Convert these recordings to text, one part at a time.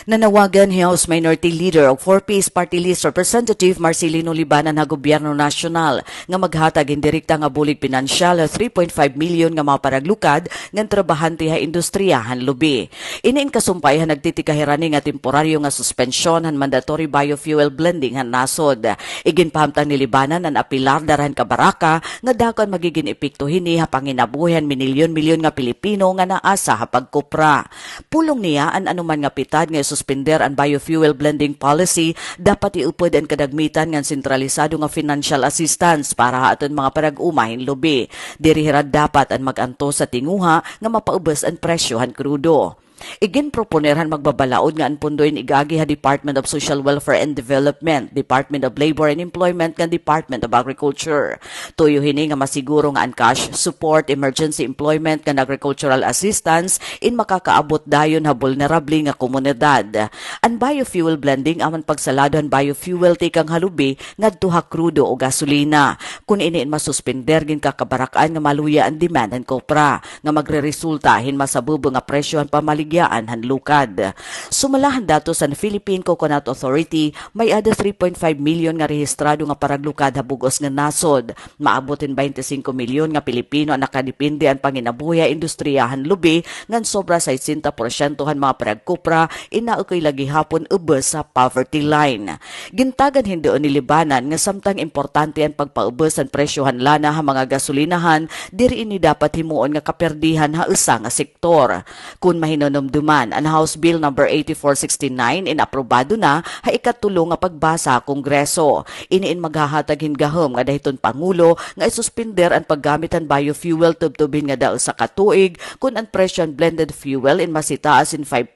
Nanawagan House Minority Leader o 4-Piece Party List Representative Marcelino Libanan nga Gobyerno Nasyonal nga maghatag indirekta nga bulig pinansyal 3.5 milyon nga mga paraglukad ng trabahante ha industriya han lubi. Iniin kasumpay han nagtitikahirani nga temporaryo nga suspensyon han mandatory biofuel blending han nasod. Iginpahamtang ni Libanan ang apilar darahan kabaraka nga dakon magiging epekto hini ha panginabuhian milyon-milyon nga Pilipino nga naasa ha pagkupra. Pulong niya an anuman nga pitad nga suspender ang biofuel blending policy, dapat iupod ang kadagmitan ng sentralisado nga financial assistance para aton mga parag-umahin lubi. Dirihirad dapat ang mag-anto sa tinguha nga mapaubos ang presyo han krudo. Igin proponerhan magbabalaod nga ang pundoin igagi ha Department of Social Welfare and Development, Department of Labor and Employment, and Department of Agriculture. Tuyo hini nga masiguro nga ang cash support, emergency employment, and agricultural assistance in makakaabot dayon ha vulnerable nga komunidad. Ang biofuel blending aman pagsaladon biofuel tikang halubi ngadto ha krudo o gasolina. Kun iniin masuspender gin kakabarakan nga maluya ang demand ang kopra nga magreresulta hin masabubo nga presyo han pamalig han lukad. Sumalahan dato sa Philippine Coconut Authority, may ada 3.5 milyon nga rehistrado nga paraglukad habugos nga nasod. Maabotin 25 milyon nga Pilipino ang nakadepende ang panginabuhi industriyahan lubi ngan sobra sa 60% han mga paragkupra inaukoy lagi hapon ubos sa poverty line. Gintagan hindoon ni Libanan nga samtang importante ang pagpaubos ang presyohan lana ha mga gasolinahan, diri ini dapat himuon nga kaperdihan ha usa nga sektor. Kun mahinon duman ang House Bill No. 8469 inaprobado na ha ikatulo nga pagbasa Kongreso. Iniin maghahatag hingahom nga dahiton Pangulo nga isuspender ang paggamit ang biofuel tubtubin nga daw sa katuig kun ang presyon blended fuel in masitaas in 5%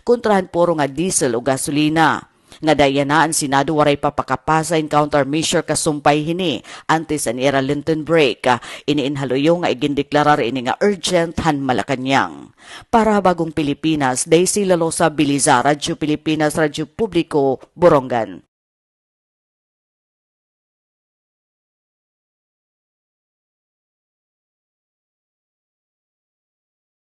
kontrahan puro nga diesel o gasolina. Nga daya na ang Senado waray papakapasa in countermeasure kasumpay hini antes an era Linton break. Iniinhaluyo nga igindeklarar ini nga urgent han Malacañang. Para bagong Pilipinas, Daisy Lalosa Biliza, Radyo Pilipinas, Radyo Publiko, Borongan.